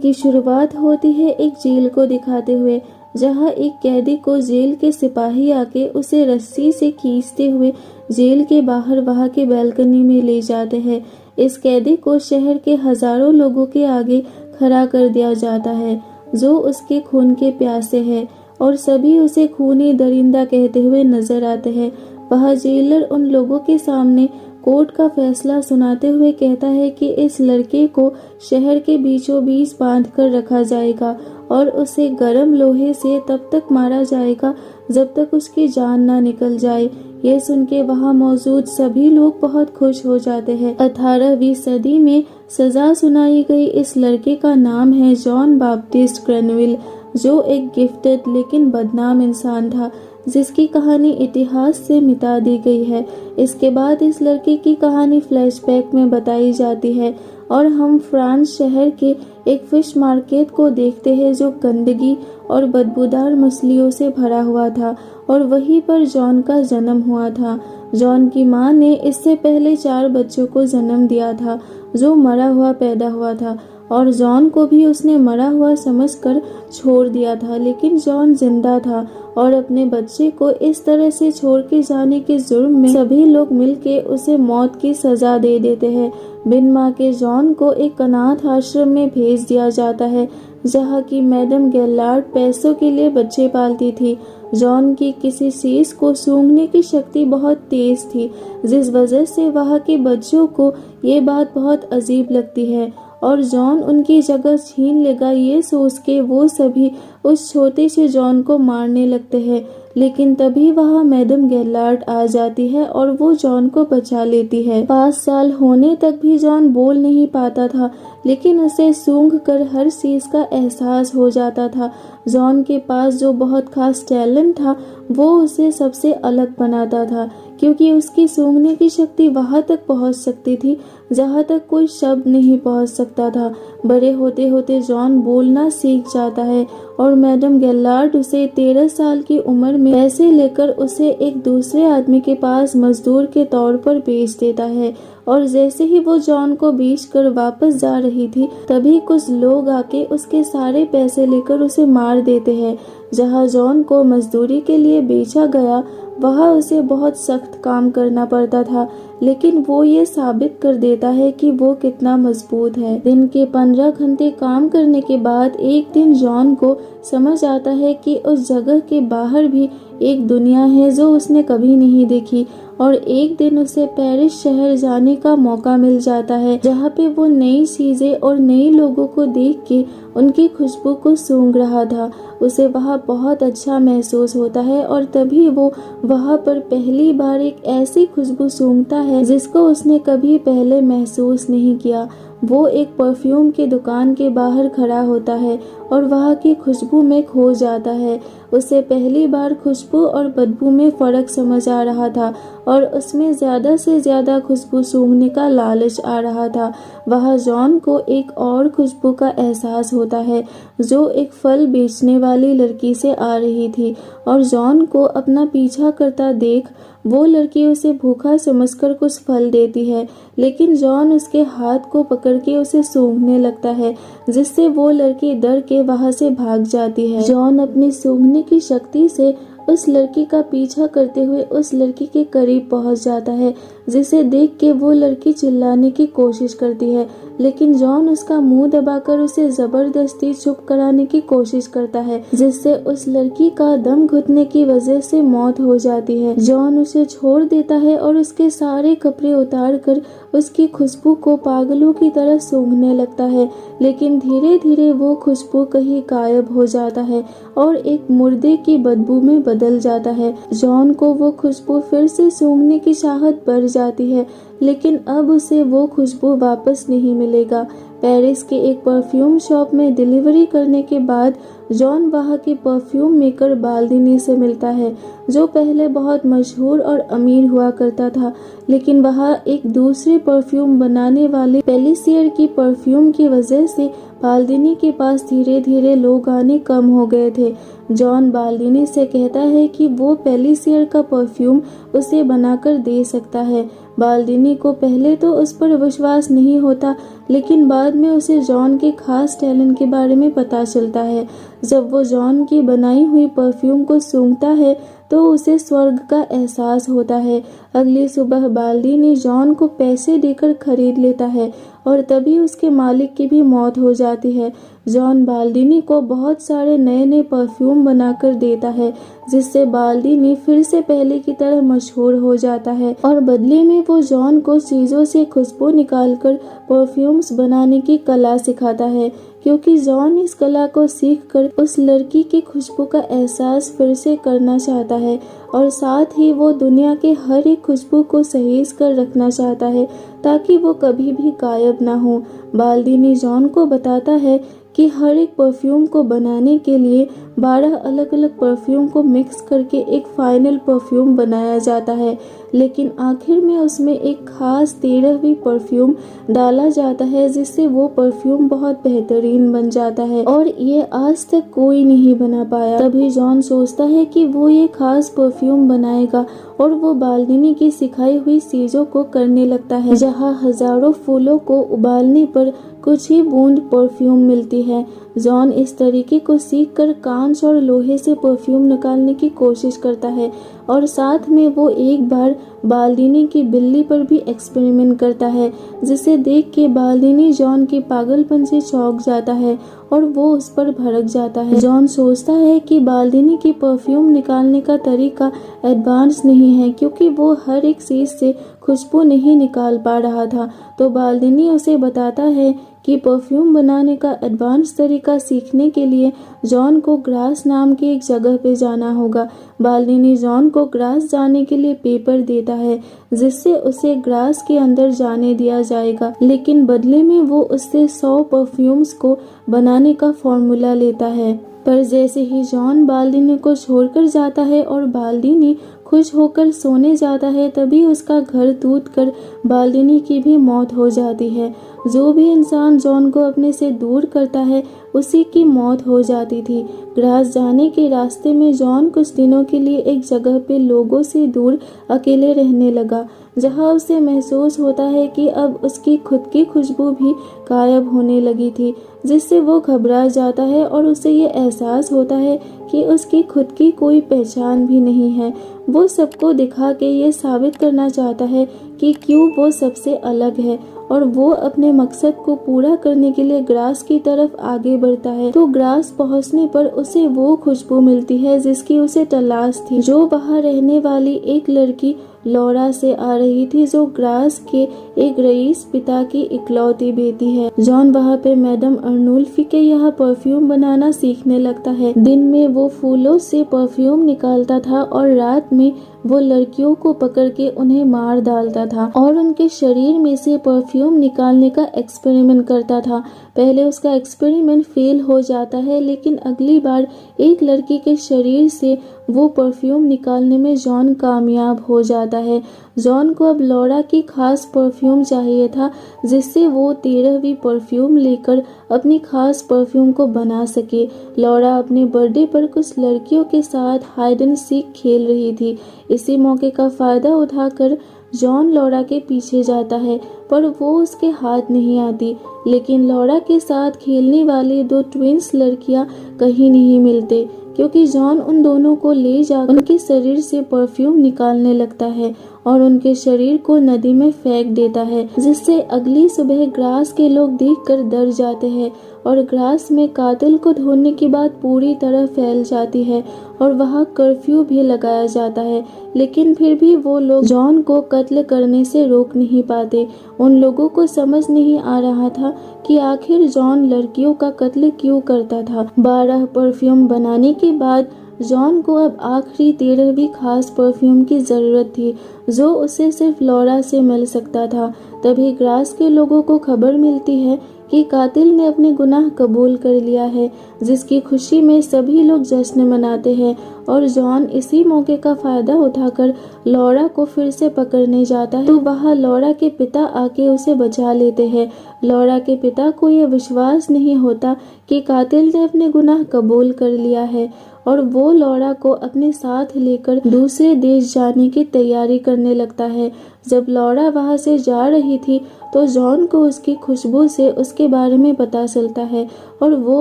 की शुरुआत होती है एक जेल को दिखाते हुए, जहां एक कैदी को जेल के सिपाही आके उसे रस्सी से खींचते हुए जेल के बाहर वहां के बालकनी में ले जाते हैं। इस कैदी को शहर के हजारों लोगों के आगे खड़ा कर दिया जाता है जो उसके खून के प्यासे हैं, और सभी उसे खूनी दरिंदा कहते हुए नजर आते हैं। वह जेलर उन लोगों के सामने कोर्ट का फैसला सुनाते हुए कहता है कि इस लड़के को शहर के बीचों बीच बांध कर रखा जाएगा और उसे गर्म लोहे से तब तक मारा जाएगा जब तक उसकी जान ना निकल जाए। ये सुन के वहाँ मौजूद सभी लोग बहुत खुश हो जाते हैं। 18वीं सदी में सजा सुनाई गई इस लड़के का नाम है जॉन बाप्टिस्ट क्रैनविल, जो एक गिफ्टेड लेकिन बदनाम इंसान था जिसकी कहानी इतिहास से मिटा दी गई है। इसके बाद इस लड़के की कहानी फ्लैशबैक में बताई जाती है और हम फ्रांस शहर के एक फिश मार्केट को देखते हैं जो गंदगी और बदबूदार मछलियों से भरा हुआ था, और वहीं पर जॉन का जन्म हुआ था। जॉन की मां ने इससे पहले 4 बच्चों को जन्म दिया था जो मरा हुआ पैदा हुआ था, और जॉन को भी उसने मरा हुआ समझकर छोड़ दिया था, लेकिन जॉन जिंदा था और अपने बच्चे को इस तरह से छोड़ के जाने के जुर्म में सभी लोग मिलके उसे मौत की सजा दे देते हैं। बिन मां के जॉन को एक अनाथ आश्रम में भेज दिया जाता है जहाँ की मैडम गैलार्ड पैसों के लिए बच्चे पालती थी। जॉन की किसी चीज को सूंघने की शक्ति बहुत तेज थी, जिस वजह से वहाँ के बच्चों को ये बात बहुत अजीब लगती है और जॉन उनकी जगह छीन लेगा ये सोच के वो सभी उस छोटे से जॉन को मारने लगते हैं। लेकिन तभी वहाँ मैडम गैलार्ड आ जाती है और वो जॉन को बचा लेती है। 5 साल होने तक भी जॉन बोल नहीं पाता था, लेकिन उसे सूंघ कर हर चीज का एहसास हो जाता था। जॉन के पास जो बहुत खास टैलेंट था वो उसे सबसे अलग बनाता था, क्योंकि उसकी सूंघने की शक्ति वहां तक पहुंच सकती थी जहां तक कोई शब्द नहीं पहुंच सकता था। बड़े होते होते जॉन बोलना सीख जाता है और मैडम गैलार्ड उसे 13 साल की उम्र में पैसे लेकर उसे एक दूसरे आदमी के पास मजदूर के तौर पर बेच देता है। और जैसे ही वो जॉन को बेच कर वापस जा रही थी तभी कुछ लोग आके उसके सारे पैसे लेकर उसे मार देते हैं। जहाँ जॉन को मजदूरी के लिए बेचा गया वहाँ उसे बहुत सख्त काम करना पड़ता था, लेकिन वो ये साबित कर देता है कि वो कितना मजबूत है। दिन के 15 घंटे काम करने के बाद एक दिन जॉन को समझ आता है कि उस जगह के बाहर भी एक दुनिया है जो उसने कभी नहीं देखी, और एक दिन उसे पेरिस शहर जाने का मौका मिल जाता है जहाँ पे वो नई चीजें और नए लोगों को देख के उनकी खुशबू को सूंघ रहा था। उसे वहाँ बहुत अच्छा महसूस होता है और तभी वो वहाँ पर पहली बार एक ऐसी खुशबू सूंघता है जिसको उसने कभी पहले महसूस नहीं किया। वो एक परफ्यूम की दुकान के बाहर खड़ा होता है और वहाँ की खुशबू में खो जाता है। उसे पहली बार खुशबू और बदबू में फर्क समझ आ रहा था और उसमें ज्यादा से ज्यादा खुशबू सूंघने का लालच आ रहा था। वहाँ जॉन को एक और खुशबू का एहसास होता है जो एक फल बेचने वाली लड़की से आ रही थी, और जॉन को अपना पीछा करता देख वो लड़की उसे भूखा समझकर कुछ फल देती है, लेकिन जॉन उसके हाथ को पकड़ के उसे सूंघने लगता है जिससे वो लड़की डर के वहां से भाग जाती है। जॉन अपनी सूंघने की शक्ति से उस लड़की का पीछा करते हुए उस लड़की के करीब पहुंच जाता है, जिसे देख के वो लड़की चिल्लाने की कोशिश करती है, लेकिन जॉन उसका मुंह दबाकर उसे जबरदस्ती चुप कराने की कोशिश करता है, जिससे उस लड़की का दम घुटने की वजह से मौत हो जाती है। जॉन उसे छोड़ देता है और उसके सारे कपड़े उतार कर उसकी खुशबू को पागलों की तरह सूंघने लगता है, लेकिन धीरे धीरे वो खुशबू कहीं गायब हो जाता है और एक मुर्दे की बदबू में बदल जाता है। जॉन को वो खुशबू फिर से सूंघने की चाहत बढ़ जाती है, लेकिन अब उसे वो खुशबू वापस नहीं मिलेगा। पेरिस के एक परफ्यूम शॉप में डिलीवरी करने के बाद जॉन वहाँ के परफ्यूम मेकर बाल्दिनी से मिलता है, जो पहले बहुत मशहूर और अमीर हुआ करता था, लेकिन वहाँ एक दूसरे परफ्यूम बनाने वाले पेलिसियर की परफ्यूम की वजह से बाल्दिनी के पास धीरे धीरे लोग आने कम हो गए थे। जॉन बाल्दीनी से कहता है कि वो पेलिसियर का परफ्यूम उसे बनाकर दे सकता है। बाल्दीनी को पहले तो उस पर विश्वास नहीं होता, लेकिन बाद में उसे जॉन के खास टैलेंट के बारे में पता चलता है। जब वो जॉन की बनाई हुई परफ्यूम को सूंघता है तो उसे स्वर्ग का एहसास होता है। अगली सुबह बाल्दीनी जॉन को पैसे देकर खरीद लेता है और तभी उसके मालिक की भी मौत हो जाती है। जॉन बाल्दीनी को बहुत सारे नए नए परफ्यूम बनाकर देता है, जिससे बाल्दीनी फिर से पहले की तरह मशहूर हो जाता है और बदले में वो जॉन को चीज़ों से खुशबू निकालकर परफ्यूम्स बनाने की कला सिखाता है, क्योंकि जॉन इस कला को सीखकर उस लड़की की खुशबू का एहसास फिर से करना चाहता है और साथ ही वो दुनिया के हर एक खुशबू को सहेज कर रखना चाहता है ताकि वो कभी भी गायब ना हो। बाल्दीनी जॉन को बताता है कि हर एक परफ्यूम को बनाने के लिए 12 अलग अलग परफ्यूम को मिक्स करके एक फाइनल परफ्यूम बनाया जाता है, लेकिन आखिर में उसमें एक खास 13वीं परफ्यूम डाला जाता है, जिससे वो परफ्यूम बहुत बेहतरीन बन जाता है और ये आज तक कोई नहीं बना पाया। तभी जॉन सोचता है कि वो ये खास परफ्यूम बनाएगा और वो बाल्दीनी की सिखाई हुई चीजों को करने लगता है। जहाँ हजारों फूलों को उबालने पर कुछ ही बूंद परफ्यूम मिलती है। जॉन इस तरीके को सीखकर कांच और लोहे से परफ्यूम निकालने की कोशिश करता है और साथ में वो एक बार बाल्दीनी की बिल्ली पर भी एक्सपेरिमेंट करता है, जिसे देख के बाल्दीनी जॉन के पागलपन से चौंक जाता है और वो उस पर भड़क जाता है। जॉन सोचता है कि बाल्दीनी की परफ्यूम निकालने का तरीका एडवांस नहीं है, क्योंकि वो हर एक चीज से खुशबू नहीं निकाल पा रहा था। तो बाल्दीनी उसे बताता है कि परफ्यूम बनाने का एडवांस तरीका सीखने के लिए जॉन को ग्रास नाम की एक जगह पे जाना होगा। बाल्दीनी जॉन को ग्रास जाने के लिए पेपर देता है, जिससे उसे ग्रास के अंदर जाने दिया जाएगा, लेकिन बदले में वो उससे 100 परफ्यूम्स को बनाने का फॉर्मूला लेता है। पर जैसे ही जॉन बाल्दीनी को छोड़कर जाता है और बाल्दीनी खुश होकर सोने जाता है, तभी उसका घर टूट कर बाल्दीनी की भी मौत हो जाती है। जो भी इंसान जॉन को अपने से दूर करता है उसी की मौत हो जाती थी। ग्रास जाने के रास्ते में जॉन कुछ दिनों के लिए एक जगह पे लोगों से दूर अकेले रहने लगा, जहाँ उसे महसूस होता है कि अब उसकी खुद की खुशबू भी गायब होने लगी थी, जिससे वो घबरा जाता है और उसे ये एहसास होता है कि उसकी खुद की कोई पहचान भी नहीं है। वो सबको दिखा के ये साबित करना चाहता है कि क्यों वो सबसे अलग है और वो अपने मकसद को पूरा करने के लिए ग्रास की तरफ आगे बढ़ता है। तो ग्रास पहुंचने पर उसे वो खुशबू मिलती है जिसकी उसे तलाश थी, जो वहाँ रहने वाली एक लड़की लौरा से आ रही थी, जो ग्रास के एक रईस पिता की इकलौती बेटी है। जॉन वहाँ पे मैडम अर्नुल्फी के यहाँ परफ्यूम बनाना सीखने लगता है। दिन में वो फूलों से परफ्यूम निकालता था और रात में वो लड़कियों को पकड़ के उन्हें मार डालता था और उनके शरीर में से परफ्यूम निकालने का एक्सपेरिमेंट करता था। पहले उसका एक्सपेरिमेंट फेल हो जाता है, लेकिन अगली बार एक लड़की के शरीर से वो परफ्यूम निकालने में जॉन कामयाब हो जाता है। जॉन को अब लौरा की खास परफ्यूम चाहिए था, जिससे वो 13वीं परफ्यूम लेकर अपनी खास परफ्यूम को बना सके। लौरा अपने बर्थडे पर कुछ लड़कियों के साथ हाइड एंड सीक खेल रही थी। इसी मौके का फायदा उठाकर जॉन लौरा के पीछे जाता है, पर वो उसके हाथ नहीं आती। लेकिन लौरा के साथ खेलने वाली 2 ट्विंस लड़कियां कहीं नहीं मिलते, क्योंकि जॉन उन दोनों को ले जाकर उनके शरीर से परफ्यूम निकालने लगता है और उनके शरीर को नदी में फेंक देता है, जिससे अगली सुबह ग्रास के लोग देखकर डर जाते हैं और ग्रास में कातिल को ढूंढने की बात पूरी तरह फैल जाती है और वहाँ कर्फ्यू भी लगाया जाता है। लेकिन फिर भी वो लोग जॉन को कत्ल करने से रोक नहीं पाते। उन लोगों को समझ नहीं आ रहा था कि आखिर जॉन लड़कियों का कत्ल क्यों करता था। 12 परफ्यूम बनाने के बाद जॉन को अब आखिरी 13वीं खास परफ्यूम की जरूरत थी, जो उसे सिर्फ लौरा से मिल सकता था। तभी ग्रास के लोगों को खबर मिलती है कि कातिल ने अपने गुनाह कबूल कर लिया है, जिसकी खुशी में सभी लोग जश्न मनाते हैं और जॉन इसी मौके का फायदा उठाकर लौरा को फिर से पकड़ने जाता है। तो वहाँ लौरा के पिता आके उसे बचा लेते हैं। लौरा के पिता को यह विश्वास नहीं होता कि कातिल ने अपने गुनाह कबूल कर लिया है और वो लौरा को अपने साथ लेकर दूसरे देश जाने की तैयारी करने लगता है। जब लौरा वहां से जा रही थी तो जॉन को उसकी खुशबू से उसके बारे में पता चलता है और वो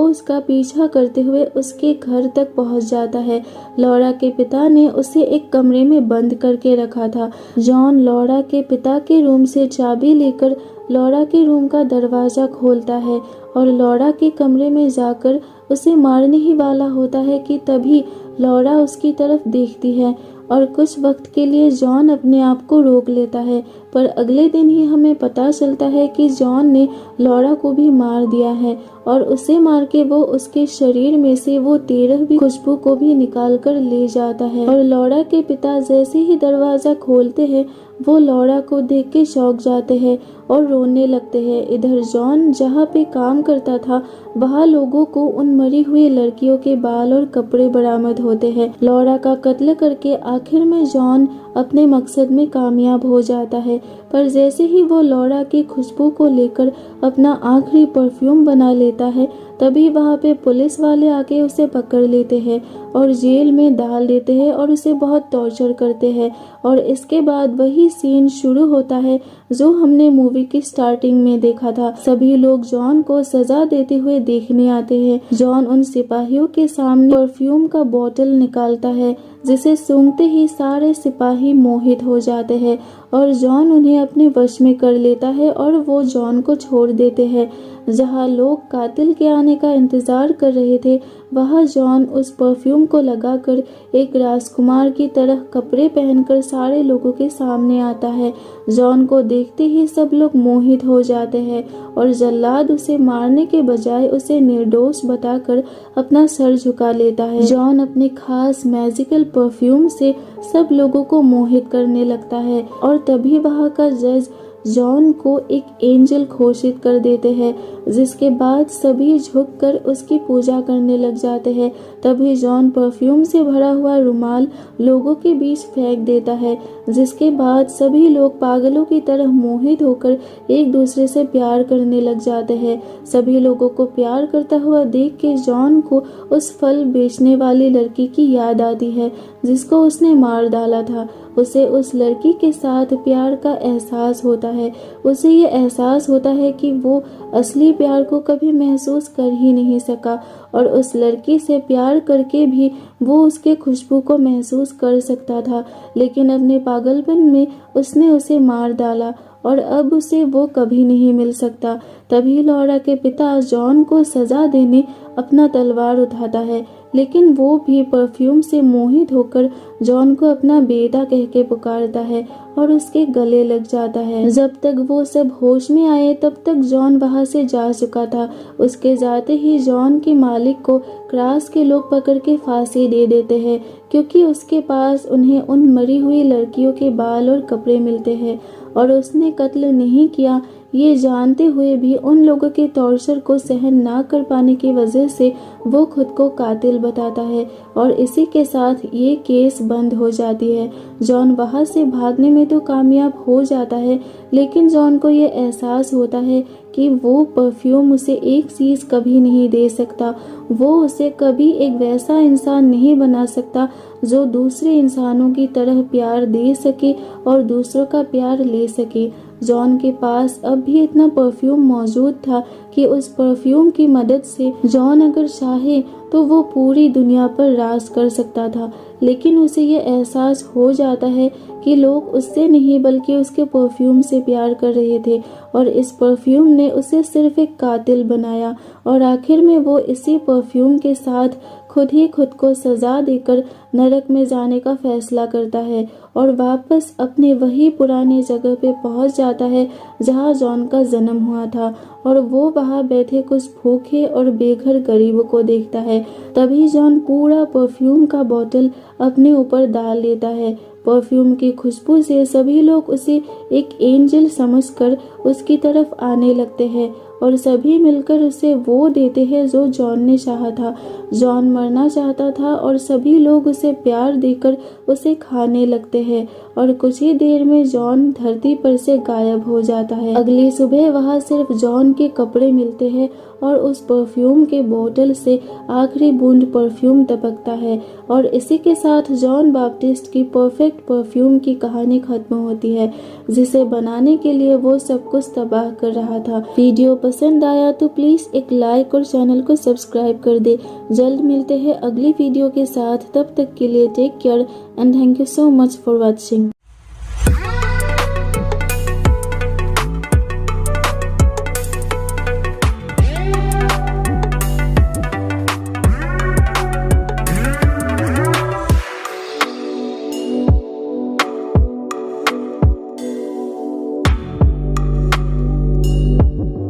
उसका पीछा करते हुए उसके घर तक पहुंच जाता है। लौरा के पिता ने उसे एक कमरे में बंद करके रखा था। जॉन लौरा के पिता के रूम से चाबी लेकर लौरा के रूम का दरवाजा खोलता है और लौरा के कमरे में जाकर उसे मारने ही वाला होता है कि तभी लौरा उसकी तरफ देखती है और कुछ वक्त के लिए जॉन अपने आप को रोक लेता है, पर अगले दिन ही हमें पता चलता है कि जॉन ने लौरा को भी मार दिया है और उसे मार के वो उसके शरीर में से वो 13वीं खुशबू को भी निकाल कर ले जाता है। और लौरा के पिता जैसे ही दरवाजा खोलते हैं वो लौरा को देख के चौंक जाते हैं और रोने लगते हैं। इधर जॉन जहाँ पे काम करता था वहाँ लोगों को उन मरी हुई लड़कियों के बाल और कपड़े बरामद होते हैं। लौरा का कत्ल करके आखिर में जॉन अपने मकसद में कामयाब हो जाता है, पर जैसे ही वो लौरा की खुशबू को लेकर अपना आखिरी परफ्यूम बना लेता है तभी वहाँ पे पुलिस वाले आके उसे पकड़ लेते हैं और जेल में डाल देते हैं और उसे बहुत टॉर्चर करते हैं। और इसके बाद वही सीन शुरू होता है जो हमने मूवी की स्टार्टिंग में देखा था। सभी लोग जॉन को सजा देते हुए देखने आते हैं। जॉन उन सिपाहियों के सामने परफ्यूम का बोतल निकालता है जिसे सूंघते ही सारे सिपाही मोहित हो जाते हैं और जॉन उन्हें अपने वश में कर लेता है और वो जॉन को छोड़ देते हैं। जहाँ लोग कातिल के आने का इंतजार कर रहे थे वहाँ जॉन उस परफ्यूम को लगाकर एक राजकुमार की तरह कपड़े पहनकर सारे लोगों के सामने आता है। जॉन को देखते ही सब लोग मोहित हो जाते हैं और जल्लाद उसे मारने के बजाय उसे निर्दोष बताकर अपना सर झुका लेता है। जॉन अपने खास मैजिकल परफ्यूम से सब लोगों को मोहित करने लगता है और तभी वहाँ का जज जॉन को एक एंजल घोषित कर देते हैं, जिसके बाद सभी झुककर उसकी पूजा करने लग जाते हैं। तभी जॉन परफ्यूम से भरा हुआ रुमाल लोगों के बीच फेंक देता है, जिसके बाद सभी लोग पागलों की तरह मोहित होकर एक दूसरे से प्यार करने लग जाते हैं। सभी लोगों को प्यार करता हुआ देख के जॉन को उस फल बेचने वाली लड़की की याद आती है जिसको उसने मार डाला था। उसे उस लड़की के साथ प्यार का एहसास होता है। उसे ये एहसास होता है कि वो असली प्यार को कभी महसूस कर ही नहीं सका और उस लड़की से प्यार करके भी वो उसके खुशबू को महसूस कर सकता था, लेकिन अपने पागलपन में उसने उसे मार डाला और अब उसे वो कभी नहीं मिल सकता। तभी लौरा के पिता जॉन को सजा देने अपना तलवार उठाता है, लेकिन वो भी परफ्यूम से मोहित होकर जॉन को अपना बेटा कह के पुकारता है और उसके गले लग जाता है। जब तक वो सब होश में आए तब तक जॉन वहां से जा चुका था। उसके जाते ही जॉन के मालिक को क्रास के लोग पकड़ के फांसी दे देते हैं, क्योंकि उसके पास उन्हें उन मरी हुई लड़कियों के बाल और कपड़े मिलते हैं और उसने कत्ल नहीं किया। ये जानते हुए भी उन लोगों के टॉर्चर को सहन ना कर पाने की वजह से वो खुद को कातिल बताता है और इसी के साथ ये केस बंद हो जाती है। जॉन वहां से भागने में तो कामयाब हो जाता है, लेकिन जॉन को ये एहसास होता है कि वो परफ्यूम उसे एक चीज कभी नहीं दे सकता। वो उसे कभी एक वैसा इंसान नहीं बना सकता जो दूसरे इंसानों की तरह प्यार दे सके और दूसरों का प्यार ले सके। जॉन के पास अब भी इतना परफ्यूम मौजूद था कि उस परफ्यूम की मदद से जॉन अगर चाहे तो वो पूरी दुनिया पर राज कर सकता था, लेकिन उसे ये एहसास हो जाता है कि लोग उससे नहीं बल्कि उसके परफ्यूम से प्यार कर रहे थे और इस परफ्यूम ने उसे सिर्फ एक कातिल बनाया और आखिर में वो इसी परफ्यूम के साथ खुद ही खुद को सजा देकर नरक में जाने का फैसला करता है और वापस अपने वही पुराने जगह पे पहुंच जाता है जहां जॉन का जन्म हुआ था और वो वहां बैठे कुछ भूखे और बेघर गरीबों को देखता है। तभी जॉन पूरा परफ्यूम का बोतल अपने ऊपर डाल लेता है। परफ्यूम की खुशबू से सभी लोग उसे एक एंजल समझकर उसकी तरफ आने लगते हैं और सभी मिलकर उसे वो देते हैं जो जॉन ने चाहा था। जॉन मरना चाहता था और सभी लोग उसे प्यार देकर उसे खाने लगते हैं और कुछ ही देर में जॉन धरती पर से गायब हो जाता है। अगली सुबह वहाँ सिर्फ जॉन के कपड़े मिलते हैं और उस परफ्यूम के बोतल से आखिरी बूंद परफ्यूम टपकता है और इसी के साथ जॉन बैप्टिस्ट की परफेक्ट परफ्यूम की कहानी खत्म होती है, जिसे बनाने के लिए वो सब कुछ तबाह कर रहा था। वीडियो पसंद आया तो प्लीज एक लाइक और चैनल को सब्सक्राइब कर दे। जल्द मिलते हैं अगली वीडियो के साथ, तब तक के लिए take care and thank you so much for watching.